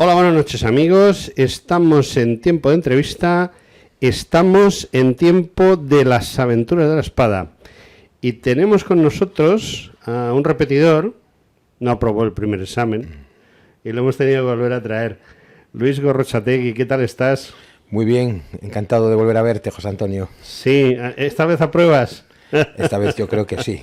Hola, buenas noches amigos, estamos en tiempo de entrevista, estamos en tiempo de las aventuras de la espada y tenemos con nosotros a un repetidor, no aprobó el primer examen y lo hemos tenido que volver a traer. Luis Gorrochategui, ¿qué tal estás? Muy bien, encantado de volver a verte, José Antonio. Sí, ¿esta vez apruebas? Esta vez yo creo que sí,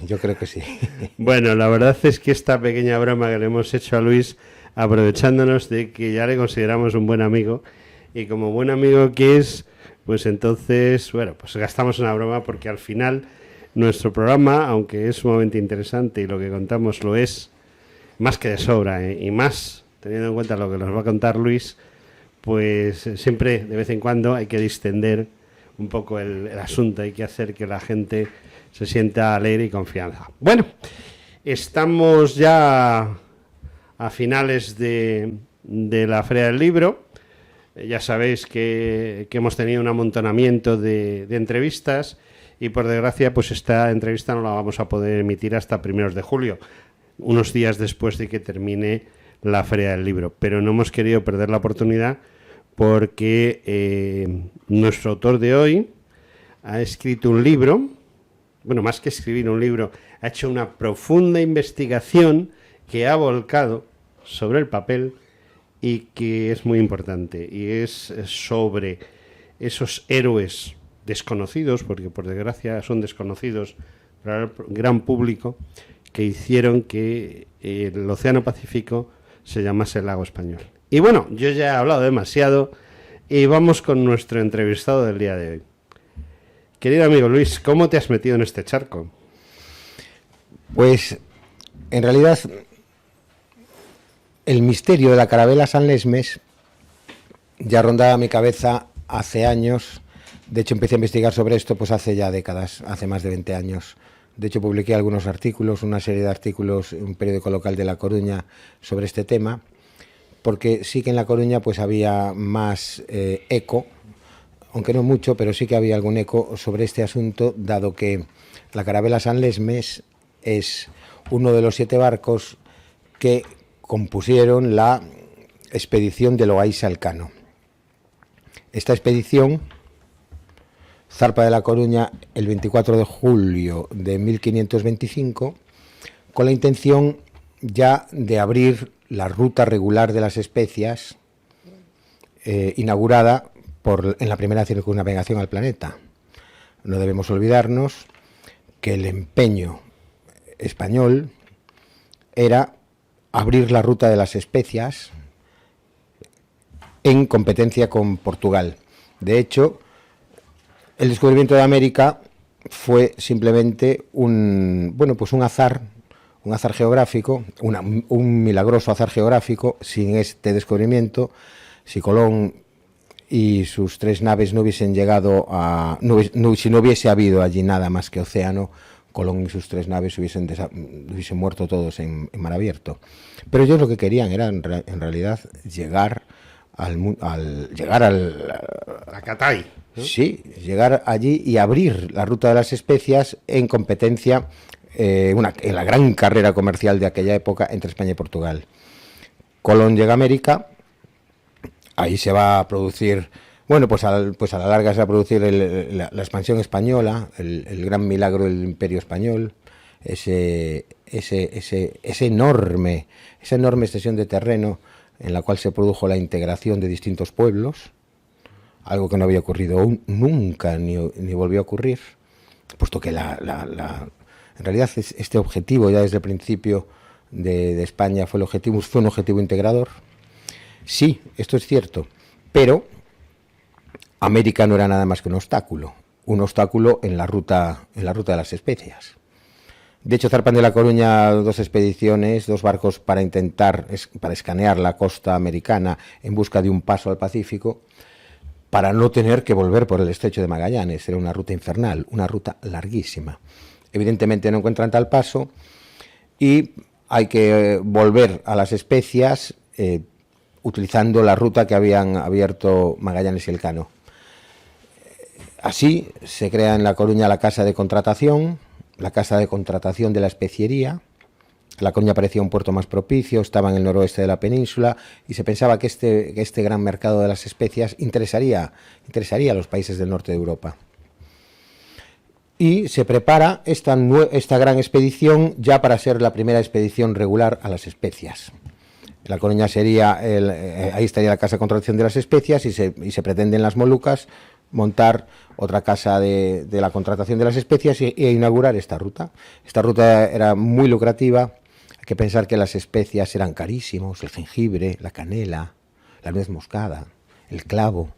Bueno, la verdad es que esta pequeña broma que le hemos hecho a Luis, aprovechándonos de que ya le consideramos un buen amigo, y como buen amigo que es, pues entonces, bueno, pues gastamos una broma porque al final nuestro programa, aunque es sumamente interesante y lo que contamos lo es más que de sobra, y más teniendo en cuenta lo que nos va a contar Luis, pues siempre de vez en cuando hay que distender un poco el asunto, hay que hacer que la gente se sienta alegre y confianza. Bueno, estamos ya a finales de la Feria del Libro. Ya sabéis que hemos tenido un amontonamiento de entrevistas y por desgracia pues esta entrevista no la vamos a poder emitir hasta primeros de julio, unos días después de que termine la Feria del Libro. Pero no hemos querido perder la oportunidad porque nuestro autor de hoy ha escrito un libro, bueno, más que escribir un libro, ha hecho una profunda investigación que ha volcado sobre el papel y que es muy importante, y es sobre esos héroes desconocidos, porque por desgracia son desconocidos para el gran público, que hicieron que el Océano Pacífico se llamase el Lago Español. Y bueno, yo ya he hablado demasiado y vamos con nuestro entrevistado del día de hoy. Querido amigo Luis, ¿cómo te has metido en este charco? Pues, en realidad, el misterio de la carabela San Lesmes ya rondaba mi cabeza hace años. De hecho, empecé a investigar sobre esto pues hace ya décadas, hace más de 20 años. De hecho, publiqué algunos artículos, una serie de artículos en un periódico local de La Coruña sobre este tema, porque sí que en La Coruña pues había más eco, aunque no mucho, pero sí que había algún eco sobre este asunto, dado que la carabela San Lesmes es uno de los 7 barcos que compusieron la expedición de Loaiza Elcano. Esta expedición zarpa de La Coruña el 24 de julio de 1525 con la intención ya de abrir la ruta regular de las especias inaugurada en la primera circunnavegación al planeta. No debemos olvidarnos que el empeño español era abrir la ruta de las especias en competencia con Portugal. De hecho, el descubrimiento de América fue simplemente un azar geográfico, un milagroso azar geográfico. Sin este descubrimiento, si Colón y sus 3 naves no hubiesen llegado si no hubiese habido allí nada más que océano, Colón y sus 3 naves hubiesen muerto todos en mar abierto. Pero ellos lo que querían era en realidad llegar a Catay, ¿no? Sí, llegar allí y abrir la ruta de las especias en competencia, en la gran carrera comercial de aquella época entre España y Portugal. Colón llega a América, ahí se va a producir, pues a la larga se va a producir la expansión española, el gran milagro del Imperio Español, esa enorme extensión de terreno en la cual se produjo la integración de distintos pueblos, algo que no había ocurrido nunca ni volvió a ocurrir, puesto que en realidad este objetivo ya desde el principio de España fue un objetivo integrador. Sí, esto es cierto, pero América no era nada más que un obstáculo en la ruta de las especias. De hecho, zarpan de La Coruña 2 expediciones, 2 barcos para escanear la costa americana en busca de un paso al Pacífico, para no tener que volver por el estrecho de Magallanes. Era una ruta infernal, una ruta larguísima. Evidentemente no encuentran tal paso y hay que volver a las especias utilizando la ruta que habían abierto Magallanes y Elcano. Así se crea en La Coruña la Casa de Contratación de la Especiería, La Coruña parecía un puerto más propicio, estaba en el noroeste de la península y se pensaba que este gran mercado de las especias interesaría a los países del norte de Europa. Y se prepara esta gran expedición ya para ser la primera expedición regular a las especias. La Coruña sería, ahí estaría la casa de contratación de las especias y se pretende en las Molucas montar otra casa de la contratación de las especias e inaugurar esta ruta. Esta ruta era muy lucrativa. Hay que pensar que las especias eran carísimos, el jengibre, la canela, la nuez moscada, el clavo.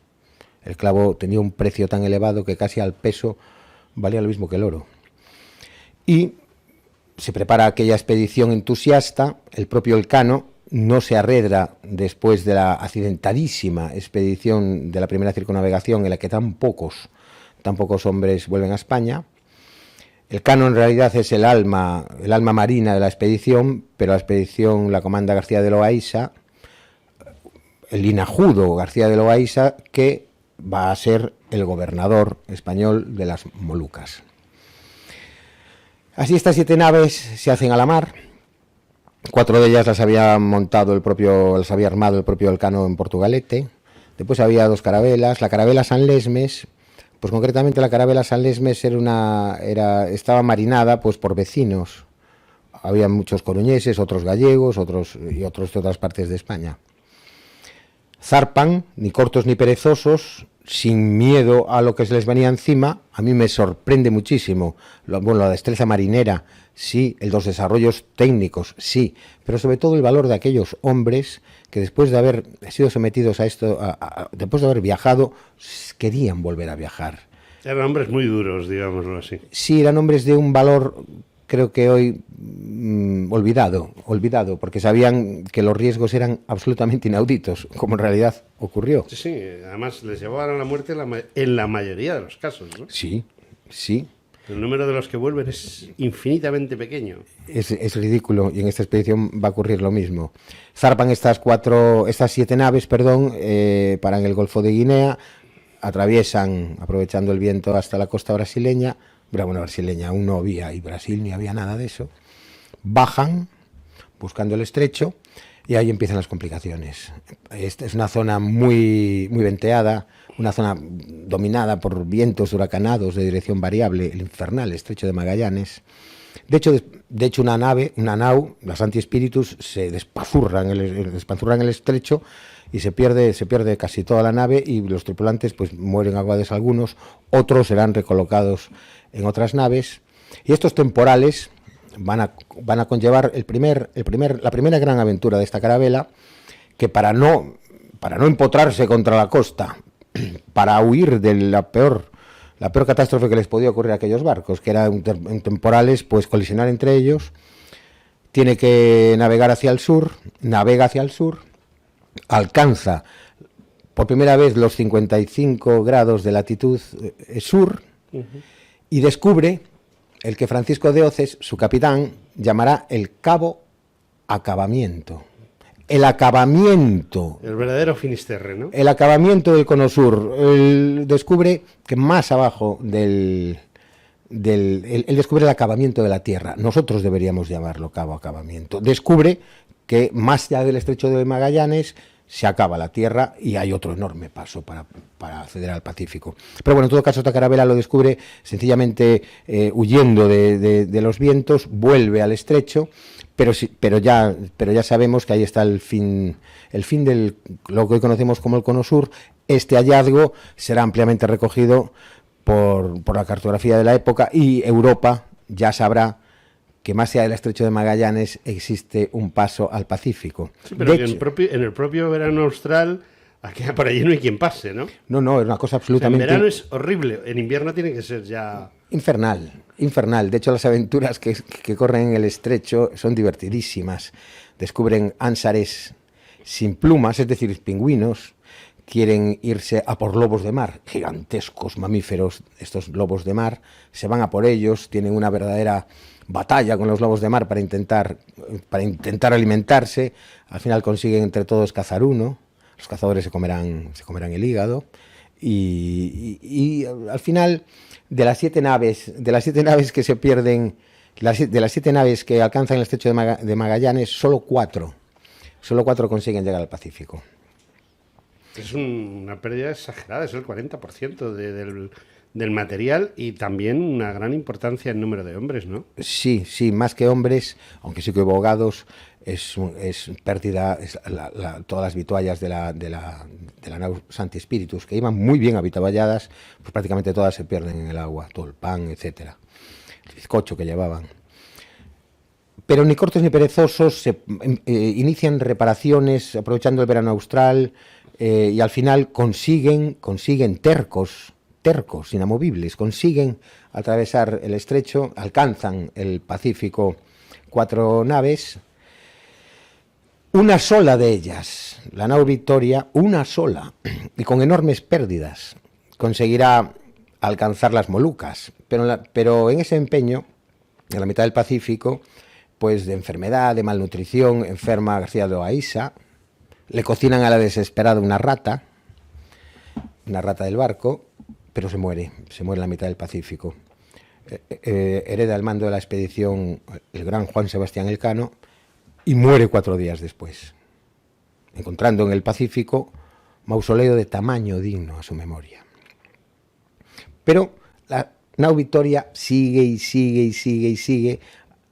El clavo tenía un precio tan elevado que casi al peso valía lo mismo que el oro. Y se prepara aquella expedición entusiasta. El propio Elcano no se arredra después de la accidentadísima expedición de la primera circunnavegación en la que tan pocos hombres vuelven a España. Elcano en realidad es el alma marina de la expedición, pero la expedición la comanda García de Loaysa, el linajudo García de Loaysa, que va a ser el gobernador español de las Molucas. Así estas 7 naves se hacen a la mar. 4 de ellas las había armado el propio Elcano en Portugalete. Después había 2 carabelas. La carabela San Lesmes, pues concretamente la carabela San Lesmes estaba marinada pues por vecinos. Había muchos coruñeses, otros gallegos, otros de otras partes de España. Zarpan, ni cortos ni perezosos, sin miedo a lo que se les venía encima. A mí me sorprende muchísimo la destreza marinera, sí, los desarrollos técnicos, sí, pero sobre todo el valor de aquellos hombres que después de haber sido sometidos a esto, después de haber viajado, querían volver a viajar. Eran hombres muy duros, digámoslo así. Sí, eran hombres de un valor, creo que hoy olvidado, porque sabían que los riesgos eran absolutamente inauditos, como en realidad ocurrió. Sí, además les llevaban a la muerte en la mayoría de los casos, ¿no? Sí. El número de los que vuelven es infinitamente pequeño. Es ridículo, y en esta expedición va a ocurrir lo mismo. Zarpan estas 7 naves, paran el Golfo de Guinea, atraviesan, aprovechando el viento, hasta la costa brasileña. Brasileña aún no había, y Brasil ni había nada de eso. Bajan, buscando el estrecho, y ahí empiezan las complicaciones. Esta es una zona muy, muy venteada, una zona dominada por vientos huracanados de dirección variable, el infernal estrecho de Magallanes. De hecho una nau, la Santi Spiritus, se despazurra en el estrecho y se pierde casi toda la nave, y los tripulantes pues mueren ahogados algunos, otros serán recolocados en otras naves, y estos temporales van a conllevar la primera gran aventura de esta carabela, que para no empotrarse contra la costa, para huir de la peor catástrofe que les podía ocurrir a aquellos barcos, que era en temporales, pues colisionar entre ellos, tiene que navegar hacia el sur, navega hacia el sur, alcanza por primera vez los 55 grados de latitud sur, y descubre el que Francisco de Oces, su capitán, llamará el Cabo Acabamiento. El acabamiento. El verdadero Finisterre, ¿no? El acabamiento del Cono Sur. Él descubre que más abajo él descubre el acabamiento de la Tierra. Nosotros deberíamos llamarlo Cabo Acabamiento. Descubre que más allá del estrecho de Magallanes se acaba la Tierra y hay otro enorme paso para acceder al Pacífico. Pero bueno, en todo caso, esta carabela lo descubre sencillamente huyendo de los vientos, vuelve al estrecho, pero ya sabemos que ahí está el fin de lo que hoy conocemos como el Cono Sur. Este hallazgo será ampliamente recogido por la cartografía de la época, y Europa ya sabrá que más allá del estrecho de Magallanes existe un paso al Pacífico. Sí, pero en el propio verano austral, aquí por allí no hay quien pase, ¿no? No, es una cosa absolutamente... O sea, en verano es horrible, en invierno tiene que ser ya... Infernal. De hecho, las aventuras que corren en el estrecho son divertidísimas. Descubren ánsares sin plumas, es decir, pingüinos. Quieren irse a por lobos de mar, gigantescos mamíferos, estos lobos de mar. Se van a por ellos, tienen una verdadera batalla con los lobos de mar para intentar alimentarse. Al final consiguen entre todos cazar uno. Los cazadores se comerán el hígado, y al final de las 7 naves que se pierden De las 7 naves que alcanzan el estrecho de Magallanes, solo 4 consiguen llegar al Pacífico. Es una pérdida exagerada, es el 40% del material y también una gran importancia en número de hombres, ¿no? Sí, más que hombres, aunque sí que hubo ahogados, es pérdida, todas las vituallas de la nau Santi Spiritus, que iban muy bien habitaballadas, pues prácticamente todas se pierden en el agua, todo el pan, etcétera, el bizcocho que llevaban. Pero ni cortos ni perezosos inician reparaciones aprovechando el verano austral, y al final consiguen tercos, inamovibles, consiguen atravesar el estrecho, alcanzan el Pacífico 4 naves. Una sola de ellas, la nao Victoria, una sola, y con enormes pérdidas, conseguirá alcanzar las Molucas, pero en ese empeño, en la mitad del Pacífico, pues de enfermedad, de malnutrición, enferma García de Loaiza, le cocinan a la desesperada una rata del barco, pero se muere en la mitad del Pacífico. Hereda el mando de la expedición el gran Juan Sebastián Elcano y muere 4 días después, encontrando en el Pacífico mausoleo de tamaño digno a su memoria. Pero la nao Victoria sigue y sigue.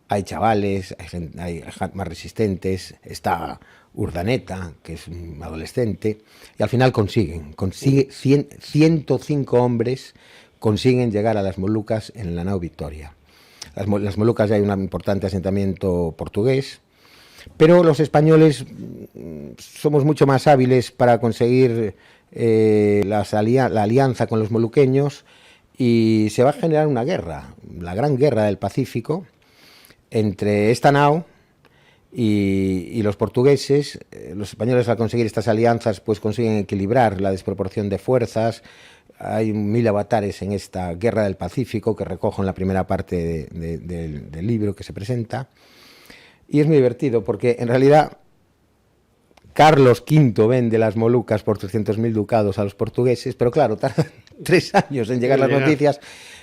Hay chavales, hay más resistentes, está Urdaneta, que es un adolescente, y al final consigue 105 hombres consiguen llegar a las Molucas en la nao Victoria. Las Molucas ya hay un importante asentamiento portugués, pero los españoles somos mucho más hábiles para conseguir la alianza con los moluqueños, y se va a generar una guerra, la gran guerra del Pacífico, entre esta nao y los portugueses. Los españoles, al conseguir estas alianzas, pues consiguen equilibrar la desproporción de fuerzas. Hay 1000 avatares en esta guerra del Pacífico que recojo en la primera parte del libro que se presenta, y es muy divertido porque en realidad Carlos V vende las Molucas por 300.000 ducados a los portugueses, pero claro, tardan 3 años en llegar las noticias,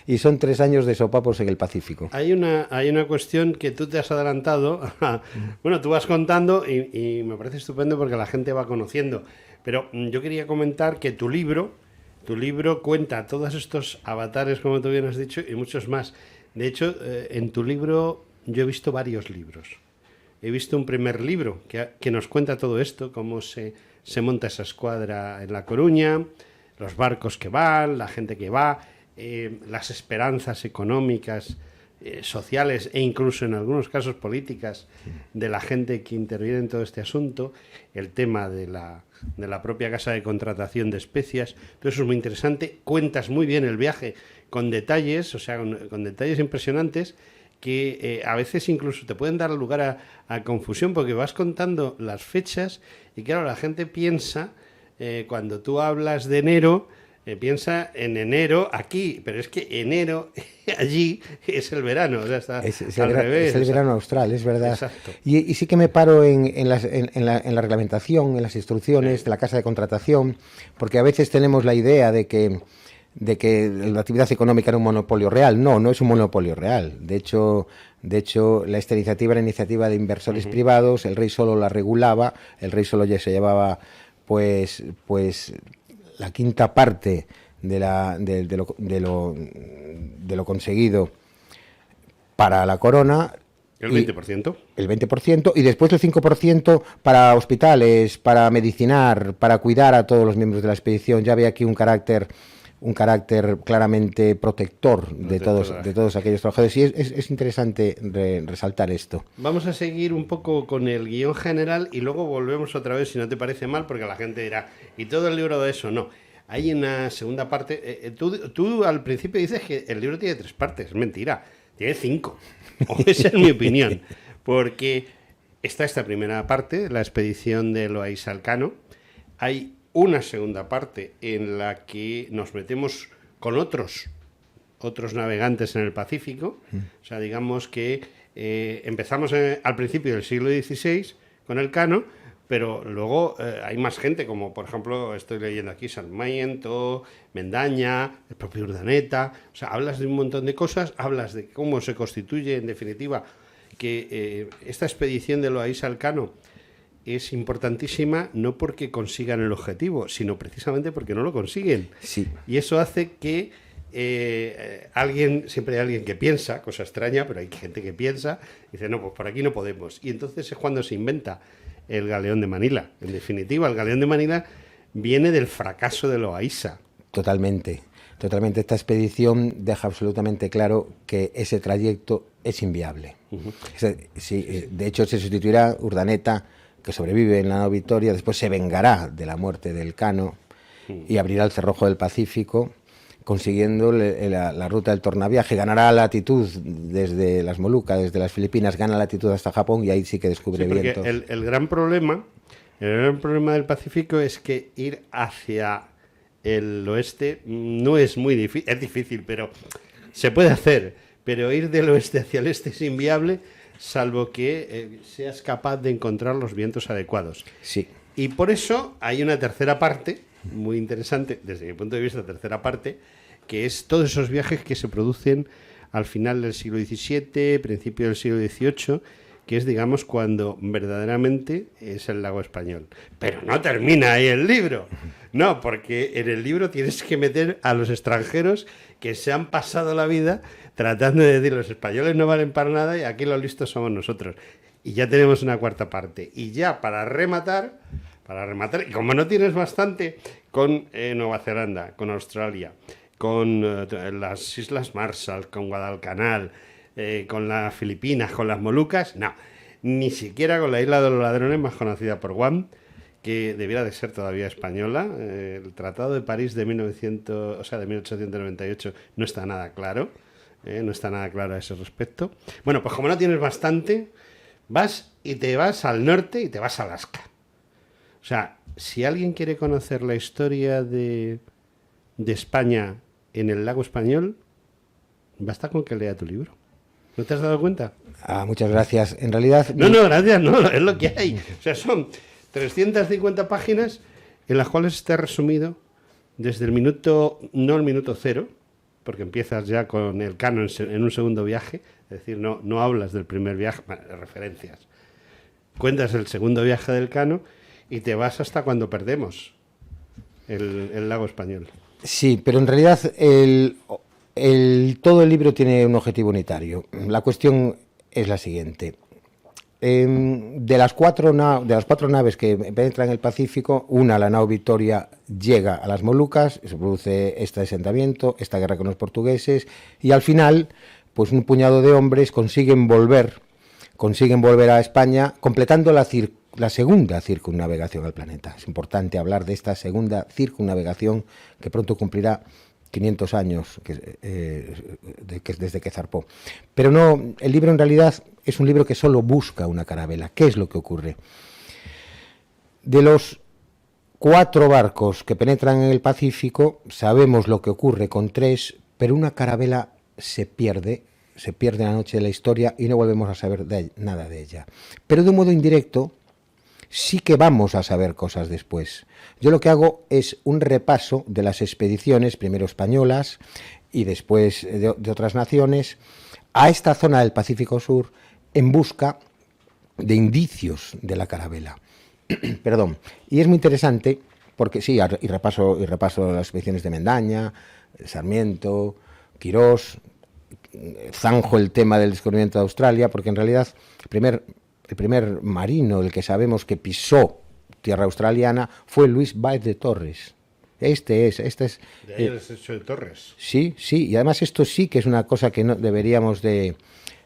y son 3 años de sopapos en el Pacífico. Hay una cuestión que tú te has adelantado. Bueno, tú vas contando y me parece estupendo porque la gente va conociendo. Pero yo quería comentar que tu libro cuenta todos estos avatares, como tú bien has dicho, y muchos más. De hecho, en tu libro yo he visto varios libros. He visto un primer libro que nos cuenta todo esto, cómo se monta esa escuadra en La Coruña, los barcos que van, la gente que va, las esperanzas económicas, sociales e incluso en algunos casos políticas de la gente que interviene en todo este asunto, el tema de la propia casa de contratación de especias. Todo eso es muy interesante. Cuentas muy bien el viaje con detalles, o sea, con detalles impresionantes que a veces incluso te pueden dar lugar a confusión, porque vas contando las fechas y claro, la gente piensa, cuando tú hablas de enero, piensa en enero aquí, pero es que enero allí es el verano, o sea, está al revés. Es el verano austral, es verdad. Exacto. Y sí que me paro en la reglamentación, en las instrucciones de la casa de contratación, porque a veces tenemos la idea de que la actividad económica era un monopolio real. No es un monopolio real. De hecho, esta iniciativa era iniciativa de inversores privados. El rey solo la regulaba, el rey solo ya se llevaba pues la quinta parte de lo conseguido para la corona. ¿El 20%? El 20%, y después el 5% para hospitales, para medicinar, para cuidar a todos los miembros de la expedición. Ya había aquí un carácter claramente protector de todos aquellos trabajadores, y es interesante resaltar esto. Vamos a seguir un poco con el guión general y luego volvemos otra vez, si no te parece mal, porque la gente dirá, ¿y todo el libro de eso? No, hay una segunda parte. Tú al principio dices que el libro tiene 3 partes, es mentira, tiene 5, esa es mi opinión, porque está esta primera parte, la expedición de Loaiza Elcano. Hay una segunda parte en la que nos metemos con otros navegantes en el Pacífico. O sea, digamos que empezamos al principio del siglo XVI con Elcano, pero luego hay más gente, como por ejemplo, estoy leyendo aquí Sarmiento, Mendaña, el propio Urdaneta. O sea, hablas de un montón de cosas, hablas de cómo se constituye, en definitiva, que esta expedición de Loaysa al Cano es importantísima, no porque consigan el objetivo, sino precisamente porque no lo consiguen. Sí. Y eso hace que siempre hay alguien que piensa, cosa extraña, pero hay gente que piensa, y dice, no, pues por aquí no podemos. Y entonces es cuando se inventa el Galeón de Manila. En definitiva, el Galeón de Manila viene del fracaso de Loaysa. Totalmente. Totalmente. Esta expedición deja absolutamente claro que ese trayecto es inviable. De hecho, se sustituirá Urdaneta, que sobrevive en la nao Victoria, después se vengará de la muerte del Cano y abrirá el cerrojo del Pacífico, consiguiendo la ruta del tornaviaje. Ganará latitud desde las Molucas, desde las Filipinas, gana latitud hasta Japón y ahí sí que descubre vientos. El gran problema del Pacífico es que ir hacia el oeste no es muy difícil, es difícil, pero se puede hacer, pero ir del oeste hacia el este es inviable, salvo que seas capaz de encontrar los vientos adecuados. Sí. Y por eso hay una tercera parte, muy interesante, desde mi punto de vista, tercera parte, que es todos esos viajes que se producen al final del siglo XVII, principio del siglo XVIII, que es, digamos, cuando verdaderamente es el lago español. Pero no termina ahí el libro. No, porque en el libro tienes que meter a los extranjeros que se han pasado la vida tratando de decir los españoles no valen para nada y aquí los listos somos nosotros. Y ya tenemos una cuarta parte. Y ya para rematar, y como no tienes bastante, con Nueva Zelanda, con Australia, con las Islas Marshall, con Guadalcanal, con las Filipinas, con las Molucas, no, ni siquiera con la Isla de los Ladrones, más conocida por Guam, que debiera de ser todavía española. El Tratado de París de 1898 no está nada claro, no está nada claro a ese respecto. Bueno, pues como no tienes bastante, vas y te vas al norte y te vas a Alaska. O sea, si alguien quiere conocer la historia de España en el lago español, basta con que lea tu libro. ¿No te has dado cuenta? Muchas gracias. En realidad... No, gracias, no, es lo que hay. O sea, son 350 páginas en las cuales está resumido desde el minuto, no el minuto cero, porque empiezas ya con el Cano en un segundo viaje, es decir, no hablas del primer viaje, referencias. Cuentas el segundo viaje del Cano y te vas hasta cuando perdemos el lago español. Sí, pero en realidad todo el libro tiene un objetivo unitario. La cuestión es la siguiente. De las cuatro naves que penetran en el Pacífico, la nao Victoria, llega a las Molucas, se produce este asentamiento, esta guerra con los portugueses, y al final, pues un puñado de hombres consiguen volver a España, completando la segunda circunnavegación al planeta. Es importante hablar de esta segunda circunnavegación que pronto cumplirá 500 años desde que zarpó. Pero no, el libro en realidad es un libro que solo busca una carabela. ¿Qué es lo que ocurre? De los 4 barcos que penetran en el Pacífico, sabemos lo que ocurre con 3, pero una carabela se pierde en la noche de la historia y no volvemos a saber nada de ella. Pero de un modo indirecto, sí que vamos a saber cosas después. Yo lo que hago es un repaso de las expediciones, primero españolas y después de otras naciones, a esta zona del Pacífico Sur en busca de indicios de la carabela. Perdón. Y es muy interesante porque sí, y repaso las expediciones de Mendaña, Sarmiento, Quirós, zanjo el tema del descubrimiento de Australia, porque en realidad el primer marino, el que sabemos que pisó tierra australiana, fue Luis Báez de Torres. Este es. De ahí el hecho de Torres. Sí, y además esto sí que es una cosa que no deberíamos de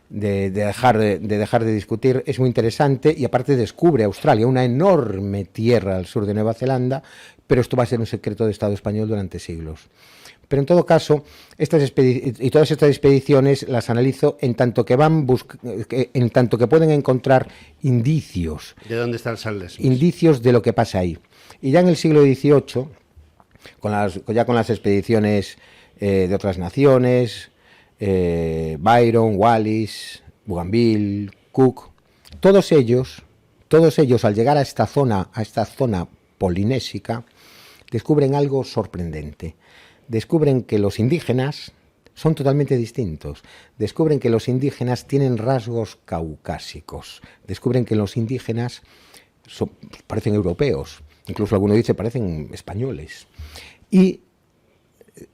dejar de discutir. Es muy interesante y aparte descubre Australia, una enorme tierra al sur de Nueva Zelanda, pero esto va a ser un secreto de Estado español durante siglos. Pero en todo caso, todas estas expediciones las analizo en tanto que pueden encontrar indicios. ¿De dónde está el Salles? Indicios de lo que pasa ahí. Y ya en el siglo XVIII, con las expediciones de otras naciones, Byron, Wallis, Bougainville, Cook, todos ellos todos ellos, al llegar a esta zona polinésica, descubren algo sorprendente. Descubren que los indígenas son totalmente distintos. Descubren que los indígenas tienen rasgos caucásicos. Descubren que los indígenas parecen europeos. Incluso alguno dice parecen españoles. Y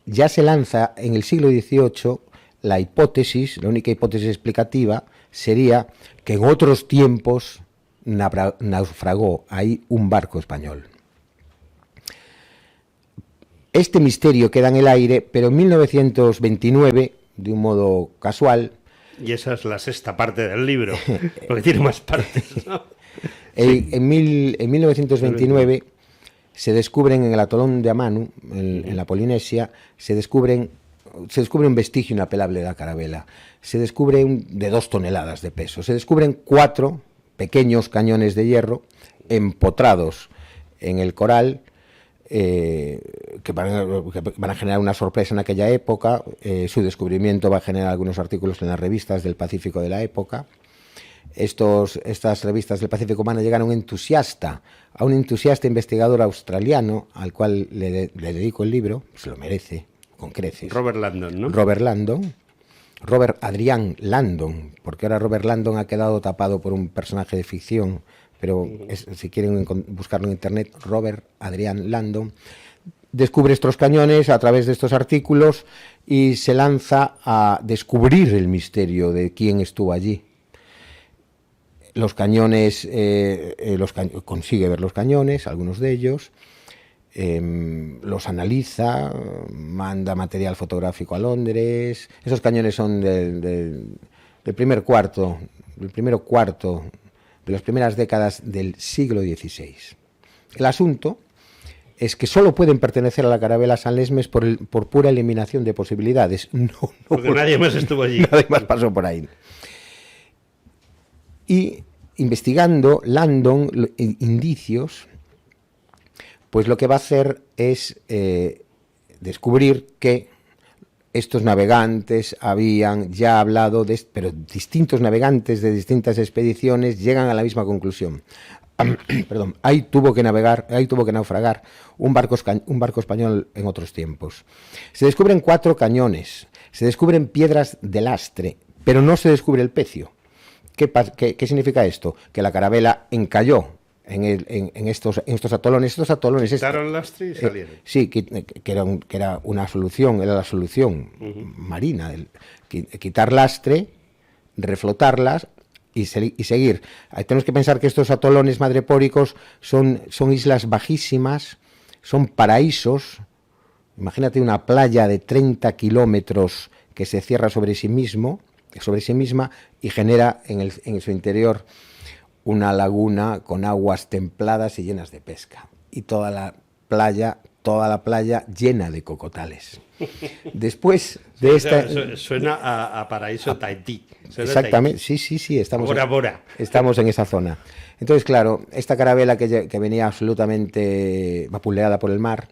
ya se lanza en el siglo XVIII la hipótesis, la única hipótesis explicativa, sería que en otros tiempos naufragó ahí un barco español. Este misterio queda en el aire, pero en 1929, de un modo casual... Y esa es la sexta parte del libro, porque tiene más partes, ¿no? En 1929 se descubren en el atolón de Amanu, en la Polinesia, se descubre un vestigio inapelable de la carabela. Se descubre de 2 toneladas de peso. Se descubren 4 pequeños cañones de hierro empotrados en el coral, que van a generar una sorpresa en aquella época. Su descubrimiento va a generar algunos artículos en las revistas del Pacífico de la época. Estas revistas del Pacífico van a llegar a un entusiasta investigador australiano, al cual le dedico el libro, se lo merece, con creces. Robert Landon, ¿no? Robert Adrian Landon, porque ahora Robert Landon ha quedado tapado por un personaje de ficción, pero si quieren buscarlo en internet, Robert Adrian Landon descubre estos cañones a través de estos artículos y se lanza a descubrir el misterio de quién estuvo allí. Los cañones, consigue ver los cañones, algunos de ellos, los analiza, manda material fotográfico a Londres. Esos cañones son del primer cuarto de las primeras décadas del siglo XVI. El asunto es que solo pueden pertenecer a la carabela San Lesmes por pura eliminación de posibilidades. Porque nadie más estuvo allí. Nadie más pasó por ahí. Y investigando Landon indicios, pues lo que va a hacer es descubrir que estos navegantes habían ya hablado, pero distintos navegantes de distintas expediciones llegan a la misma conclusión. Perdón, ahí tuvo que naufragar un barco español en otros tiempos. Se descubren 4 cañones, se descubren piedras de lastre, pero no se descubre el pecio. ¿Qué significa esto? Que la carabela encalló en estos atolones. Estos atolones quitaron lastre y salieron. Sí, que era una solución, era la solución marina, quitar lastre, reflotarlas y seguir. Tenemos que pensar que estos atolones madrepóricos son islas bajísimas, son paraísos. Imagínate una playa de 30 kilómetros que se cierra sobre sí misma y genera en su interior una laguna con aguas templadas y llenas de pesca. Y toda la playa llena de cocotales. Después de esta... Suena a paraíso Tahití. Exactamente, sí, estamos Bora. Estamos en esa zona. Entonces, claro, esta carabela que venía absolutamente vapuleada por el mar,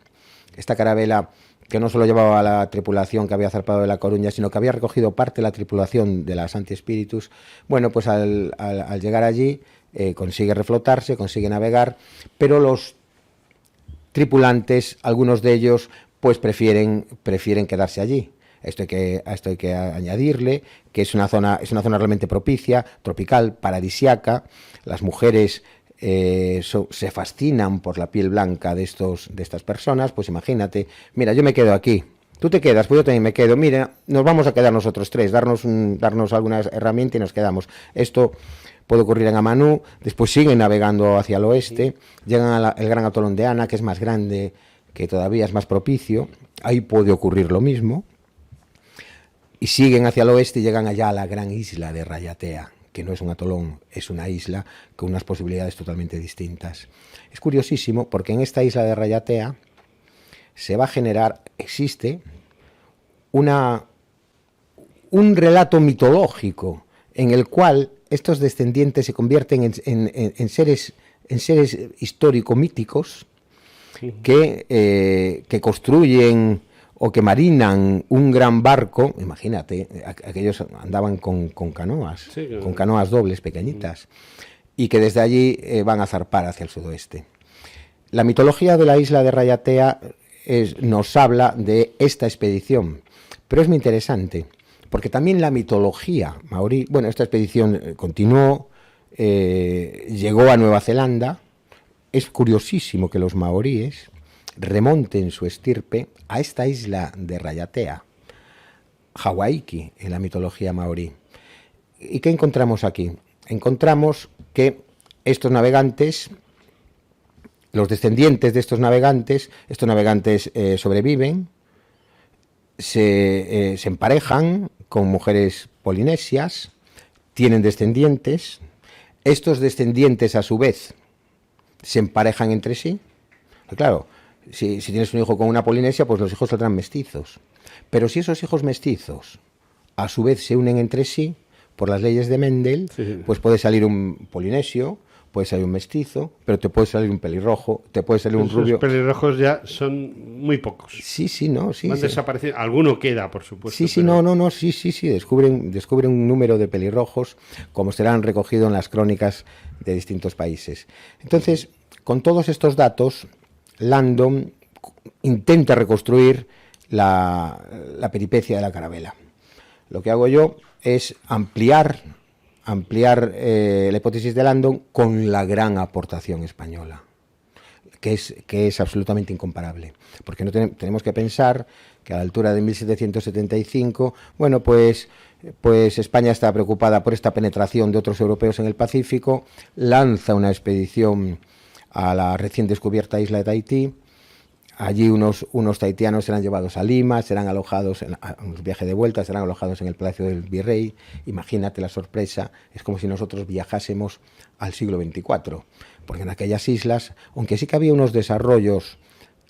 esta carabela que no solo llevaba a la tripulación que había zarpado de La Coruña, sino que había recogido parte de la tripulación de la Santi Spiritus, bueno, pues al llegar allí consigue reflotarse, consigue navegar, pero los tripulantes, algunos de ellos, pues prefieren quedarse allí. A esto hay que añadirle que es una zona realmente propicia, tropical, paradisiaca. Las mujeres se fascinan por la piel blanca de estas personas. Pues imagínate, mira, yo me quedo aquí, tú te quedas, pues yo también me quedo, mira, nos vamos a quedar nosotros 3, darnos alguna herramienta y nos quedamos. Esto puede ocurrir en Amanu. Después siguen navegando hacia el oeste, llegan al gran atolón de Ana, que es más grande, que todavía es más propicio. Ahí puede ocurrir lo mismo. Y siguen hacia el oeste y llegan allá a la gran isla de Rayatea, que no es un atolón, es una isla con unas posibilidades totalmente distintas. Es curiosísimo porque en esta isla de Rayatea existe un relato mitológico en el cual estos descendientes se convierten en seres histórico-míticos que construyen o que marinan un gran barco. Imagínate, aquellos andaban con canoas, con canoas dobles pequeñitas, y que desde allí van a zarpar hacia el sudoeste. La mitología de la isla de Rayatea nos habla de esta expedición, pero es muy interesante, porque también la mitología maorí, bueno, esta expedición continuó, llegó a Nueva Zelanda. Es curiosísimo que los maoríes remonten su estirpe a esta isla de Rayatea, Hawaiki, en la mitología maorí. ¿Y qué encontramos aquí? Encontramos que estos navegantes, los descendientes de estos navegantes sobreviven, se emparejan con mujeres polinesias, tienen descendientes, estos descendientes a su vez se emparejan entre sí. Claro, si tienes un hijo con una polinesia, pues los hijos saldrán mestizos. Pero si esos hijos mestizos a su vez se unen entre sí, por las leyes de Mendel, pues puede salir un polinesio, puede salir un mestizo, pero te puede salir un pelirrojo, te puede salir un rubio. Los pelirrojos ya son muy pocos. Sí, Van desapareciendo. Alguno queda, por supuesto. Sí, pero... sí. Descubren un número de pelirrojos, como serán recogidos en las crónicas de distintos países. Entonces, con todos estos datos, Landon intenta reconstruir la peripecia de la carabela. Lo que hago yo es ampliar la hipótesis de Landon con la gran aportación española, que es absolutamente incomparable, porque no tenemos que pensar que a la altura de 1775, bueno, pues España está preocupada por esta penetración de otros europeos en el Pacífico, lanza una expedición a la recién descubierta isla de Tahití. Allí unos tahitianos serán llevados a Lima, serán alojados, en un viaje de vuelta, serán alojados en el Palacio del Virrey. Imagínate la sorpresa, es como si nosotros viajásemos al siglo XXIV, porque en aquellas islas, aunque sí que había unos desarrollos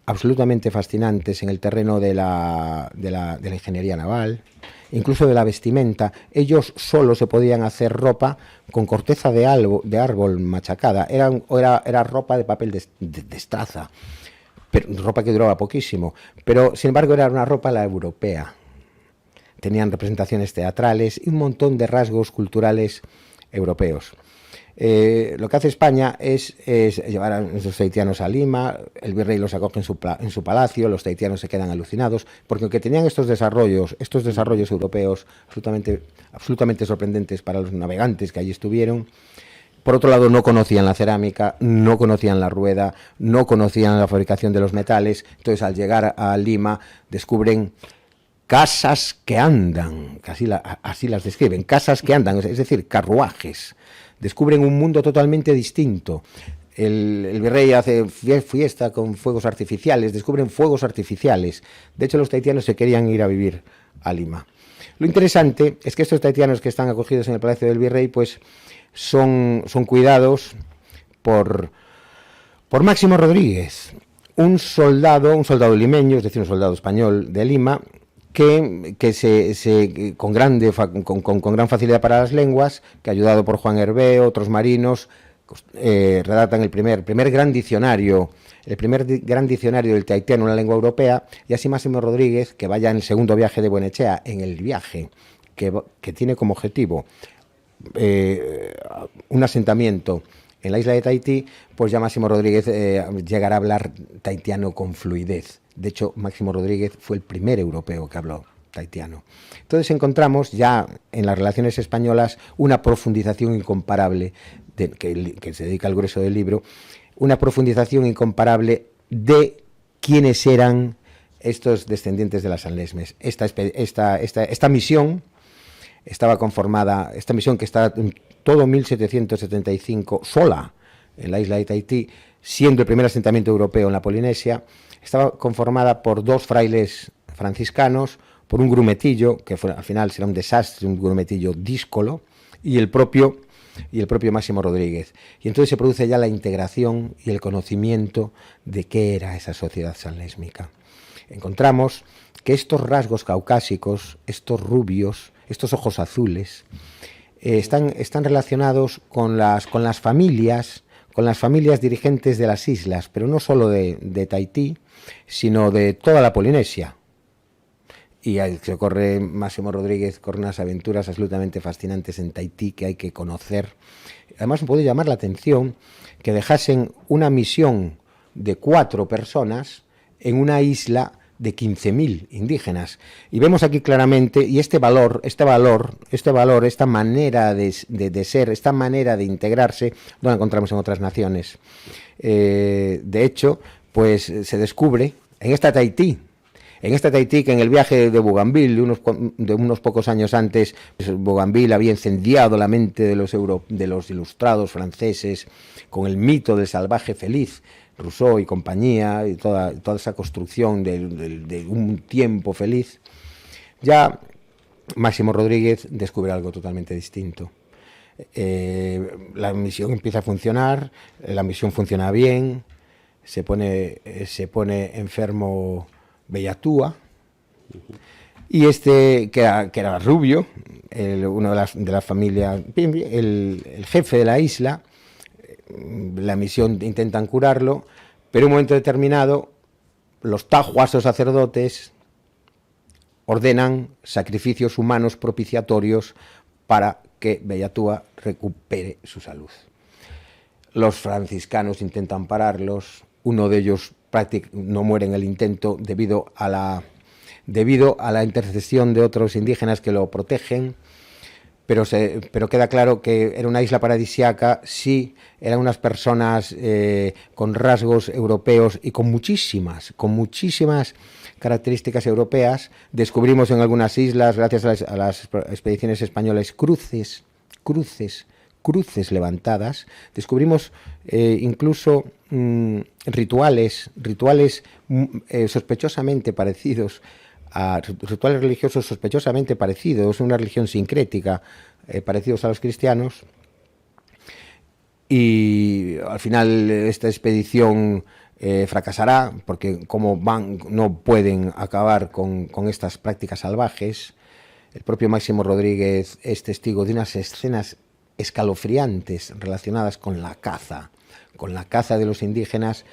absolutamente fascinantes en el terreno de la ingeniería naval, incluso de la vestimenta, ellos solo se podían hacer ropa con corteza de árbol machacada, era ropa de papel de estraza. Pero, ropa que duraba poquísimo, pero sin embargo era una ropa la europea. Tenían representaciones teatrales y un montón de rasgos culturales europeos. Lo que hace España es llevar a esos tahitianos a Lima, el virrey los acoge en su palacio, los tahitianos se quedan alucinados, porque aunque tenían estos desarrollos europeos absolutamente sorprendentes para los navegantes que allí estuvieron, por otro lado, no conocían la cerámica, no conocían la rueda, no conocían la fabricación de los metales. Entonces, al llegar a Lima, descubren casas que andan, que así las describen, casas que andan, es decir, carruajes. Descubren un mundo totalmente distinto. El virrey hace fiesta con fuegos artificiales, descubren fuegos artificiales. De hecho, los tahitianos se querían ir a vivir a Lima. Lo interesante es que estos tahitianos que están acogidos en el Palacio del Virrey, pues son cuidados por Máximo Rodríguez, un soldado limeño, es decir, un soldado español de Lima, que con gran facilidad para las lenguas, que ayudado por Juan Hervé, otros marinos, redactan el primer gran diccionario del tahitiano en la lengua europea, y así Máximo Rodríguez, que vaya en el segundo viaje de Buenechea, en el viaje que tiene como objetivo un asentamiento en la isla de Tahití, pues ya Máximo Rodríguez llegará a hablar tahitiano con fluidez. De hecho, Máximo Rodríguez fue el primer europeo que habló tahitiano. Entonces encontramos ya en las relaciones españolas una profundización incomparable, que se dedica al grueso del libro, una profundización incomparable de quiénes eran estos descendientes de las Sanlesmes. Esta misión estaba conformada, esta misión que está todo 1775 sola en la isla de Tahití, siendo el primer asentamiento europeo en la Polinesia, estaba conformada por 2 frailes franciscanos, por un grumetillo, que al final será un desastre, un grumetillo díscolo, y el propio Máximo Rodríguez. Y entonces se produce ya la integración y el conocimiento de qué era esa sociedad sanlésmica. Encontramos que estos rasgos caucásicos, estos rubios, estos ojos azules, están relacionados con las familias dirigentes de las islas, pero no solo de Tahití, sino de toda la Polinesia. Y Máximo Rodríguez corre unas aventuras absolutamente fascinantes en Tahití que hay que conocer. además me puede llamar la atención que dejasen una misión de 4 personas en una isla de 15.000 indígenas. Y vemos aquí claramente, y esta manera de ser, esta manera de integrarse, no la encontramos en otras naciones. De hecho, pues se descubre en esta Tahití, que en el viaje de Bougainville, de unos pocos años antes, pues Bougainville había incendiado la mente de los ilustrados franceses con el mito del salvaje feliz, Rousseau y compañía, y toda esa construcción de un tiempo feliz. Ya Máximo Rodríguez descubre algo totalmente distinto. La misión empieza a funcionar, la misión funciona bien, se pone enfermo Bellatuba, y que era rubio, uno de la familia, el jefe de la isla. La misión intentan curarlo, pero en un momento determinado los tajuas o sacerdotes ordenan sacrificios humanos propiciatorios para que Bellatuba recupere su salud. Los franciscanos intentan pararlos, uno de ellos no muere en el intento debido a la intercesión de otros indígenas que lo protegen, pero queda claro que era una isla paradisiaca, sí, eran unas personas con rasgos europeos y con muchísimas características europeas. Descubrimos en algunas islas, gracias a las expediciones españolas, cruces levantadas. Descubrimos incluso rituales sospechosamente parecidos, rituales religiosos sospechosamente parecidos, una religión sincrética, parecidos a los cristianos. Y al final esta expedición fracasará, porque como no pueden acabar con estas prácticas salvajes. El propio Máximo Rodríguez es testigo de unas escenas escalofriantes relacionadas con la caza de los indígenas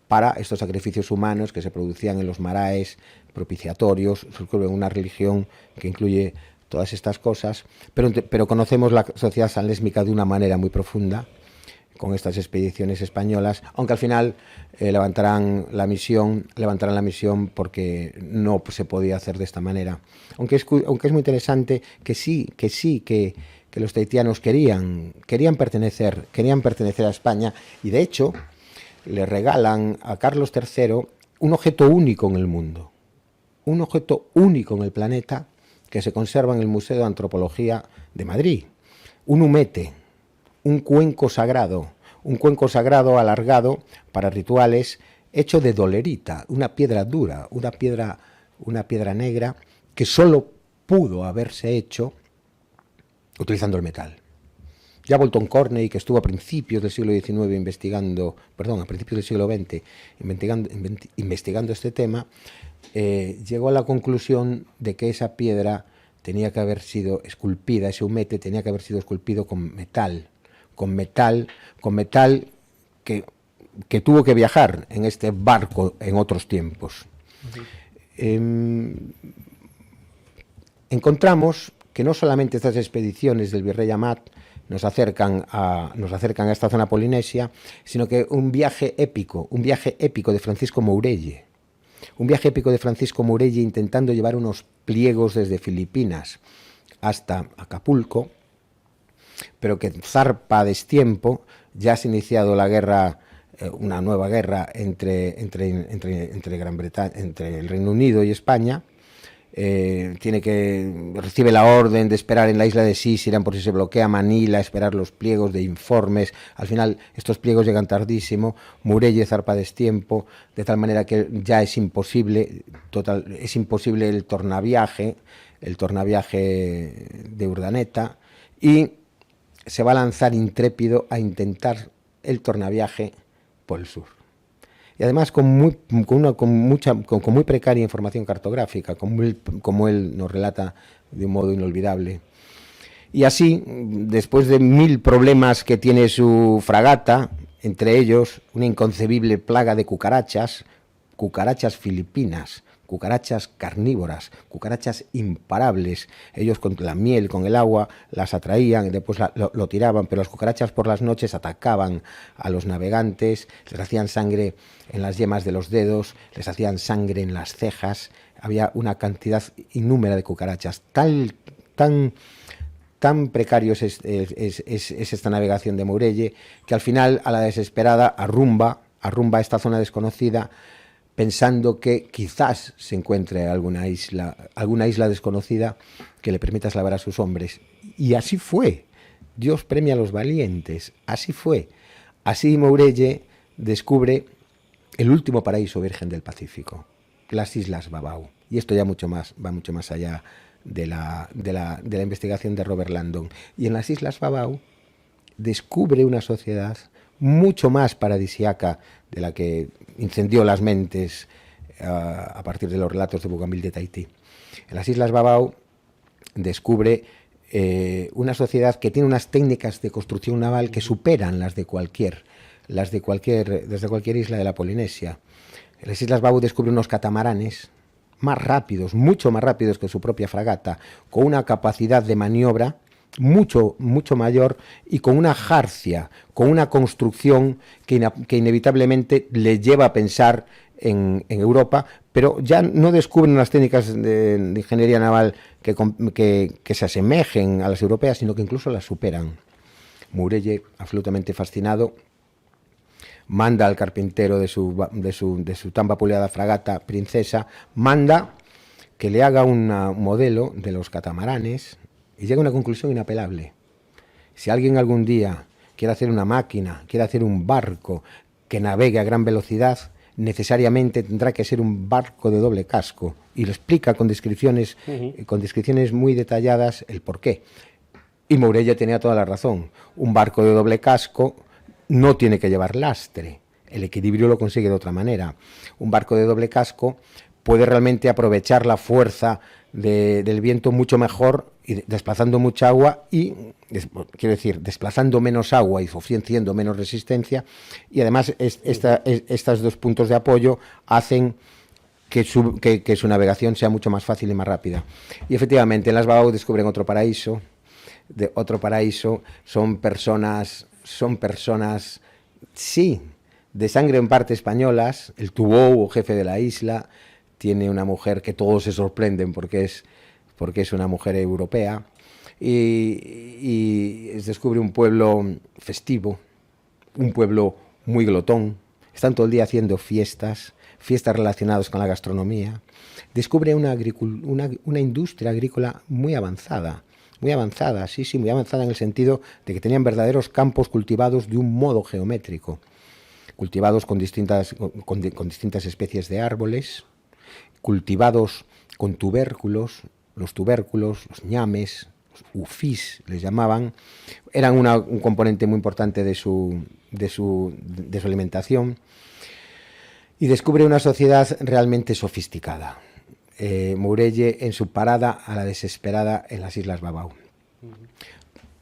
para estos sacrificios humanos que se producían en los maraes propiciatorios, en una religión que incluye todas estas cosas, pero conocemos la sociedad sanlésmica de una manera muy profunda con estas expediciones españolas, aunque al final levantarán la misión porque no se podía hacer de esta manera. Aunque es muy interesante que los tahitianos querían pertenecer a España, y de hecho le regalan a Carlos III un objeto único en el mundo, un objeto único en el planeta, que se conserva en el Museo de Antropología de Madrid, un humete, un cuenco sagrado alargado para rituales, hecho de dolerita, una piedra dura, una piedra negra, que solo pudo haberse hecho utilizando el metal. Ya Bolton Corney, que estuvo a principios del siglo XIX a principios del siglo XX investigando este tema, llegó a la conclusión de que esa piedra tenía que haber sido esculpida, ese humete tenía que haber sido esculpido con metal que tuvo que viajar en este barco en otros tiempos. Encontramos que no solamente estas expediciones del virrey Amat nos acercan a esta zona polinesia, sino que un viaje épico de Francisco Mourelle, intentando llevar unos pliegos desde Filipinas hasta Acapulco, pero que zarpa a destiempo. Ya se ha iniciado la guerra, una nueva guerra entre Gran Bretaña, entre el Reino Unido y España. Recibe la orden de esperar en la isla de Sisiran por si se bloquea Manila, esperar los pliegos de informes. Al final estos pliegos llegan tardísimo, Mourelle zarpa a destiempo, de tal manera que ya es imposible el tornaviaje de Urdaneta, y se va a lanzar intrépido a intentar el tornaviaje por el sur. Y además con muy precaria información cartográfica, como él nos relata de un modo inolvidable. Y así, después de 1000 problemas que tiene su fragata, entre ellos una inconcebible plaga de cucarachas filipinas, cucarachas carnívoras, cucarachas imparables. Ellos con la miel, con el agua, las atraían y después lo tiraban, pero las cucarachas por las noches atacaban a los navegantes, les hacían sangre en las yemas de los dedos, les hacían sangre en las cejas. Había una cantidad inúmera de cucarachas. Tan precario es esta navegación de Mourelle, que al final, a la desesperada, arrumba esta zona desconocida, pensando que quizás se encuentre alguna isla desconocida que le permita salvar a sus hombres. Y así fue. Dios premia a los valientes. Así fue. Así Mourelle descubre el último paraíso virgen del Pacífico, las Islas Babau. Y esto ya va mucho más allá de la investigación de Robert Landon. Y en las Islas Babau descubre una sociedad mucho más paradisiaca de la que incendió las mentes a partir de los relatos de Bougainville de Tahití. En las Islas Babau descubre una sociedad que tiene unas técnicas de construcción naval que superan las de cualquier isla de la Polinesia. En las Islas Babau descubre unos catamaranes más rápidos, mucho más rápidos que su propia fragata, con una capacidad de maniobra mucho mayor y con una jarcia, con una construcción que inevitablemente le lleva a pensar en Europa, pero ya no descubren las técnicas de ingeniería naval que se asemejen a las europeas, sino que incluso las superan. Mourelle, absolutamente fascinado, manda al carpintero de su tan vapuleada fragata Princesa, manda que le haga un modelo de los catamaranes y llega a una conclusión inapelable. Si alguien algún día quiere hacer una máquina, quiere hacer un barco que navegue a gran velocidad, necesariamente tendrá que ser un barco de doble casco. Y lo explica con descripciones muy detalladas el porqué. Y Mourelle tenía toda la razón. Un barco de doble casco no tiene que llevar lastre, el equilibrio lo consigue de otra manera. Un barco de doble casco puede realmente aprovechar la fuerza del viento mucho mejor, y desplazando mucha agua y, quiero decir, desplazando menos agua y ofreciendo menos resistencia, y además estos dos puntos de apoyo hacen que su navegación sea mucho más fácil y más rápida. Y efectivamente en las Babau descubren otro paraíso, son personas, sí, de sangre en parte españolas. El Tubou, jefe de la isla, tiene una mujer que todos se sorprenden porque es una mujer europea, y descubre un pueblo festivo, un pueblo muy glotón. Están todo el día haciendo fiestas relacionadas con la gastronomía. Descubre una industria agrícola muy avanzada, muy avanzada en el sentido de que tenían verdaderos campos cultivados de un modo geométrico, cultivados con distintas especies de árboles, cultivados con tubérculos. Los tubérculos, los ñames, los ufís les llamaban, eran un componente muy importante de su alimentación. Y descubre una sociedad realmente sofisticada. Mourelle en su parada a la desesperada en las Islas Babau.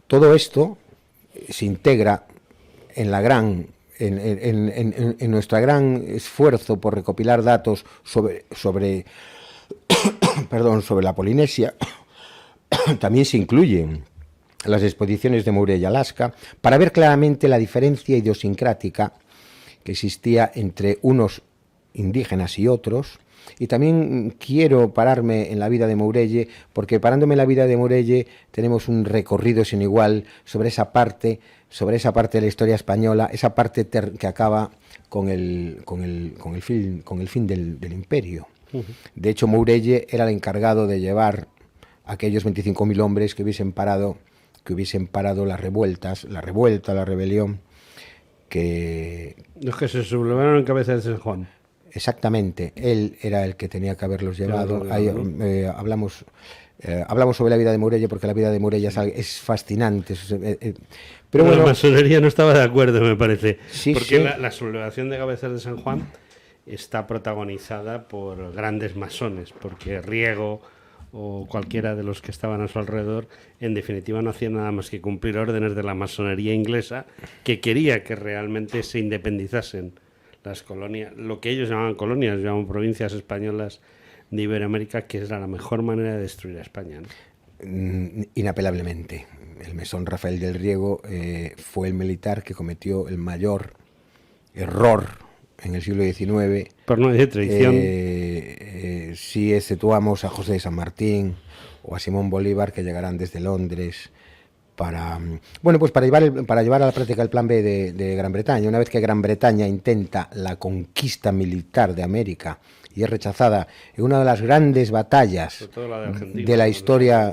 Todo esto se integra en nuestro gran esfuerzo por recopilar datos sobre la Polinesia. También se incluyen las expediciones de Mourelle a Alaska, para ver claramente la diferencia idiosincrática que existía entre unos indígenas y otros. Y también quiero pararme en la vida de Mourelle, porque parándome en la vida de Mourelle tenemos un recorrido sin igual sobre esa parte de la historia española, esa parte que acaba con el fin del imperio. De hecho, Mourelle era el encargado de llevar a aquellos 25.000 hombres que hubiesen parado las revueltas, la rebelión, los que se sublevaron en cabeza de San Juan. Exactamente, él era el que tenía que haberlos llevado. Hablamos sobre la vida de Mourelle, porque la vida de Mourelle es fascinante. Pero bueno, la masonería no estaba de acuerdo, me parece. Sí, porque sí. La sublevación de Cabezas de San Juan está protagonizada por grandes masones, porque Riego o cualquiera de los que estaban a su alrededor, en definitiva, no hacían nada más que cumplir órdenes de la masonería inglesa, que quería que realmente se independizasen las colonias, lo que ellos llamaban colonias, llamaban provincias españolas de Iberoamérica, que es la mejor manera de destruir a España, ¿no? Inapelablemente. El mesón Rafael del Riego fue el militar que cometió el mayor error en el siglo XIX. Por no decir traición. Si exceptuamos a José de San Martín o a Simón Bolívar, que llegarán desde Londres para llevar a la práctica el plan B de Gran Bretaña. Una vez que Gran Bretaña intenta la conquista militar de América y es rechazada en una de las grandes batallas de la historia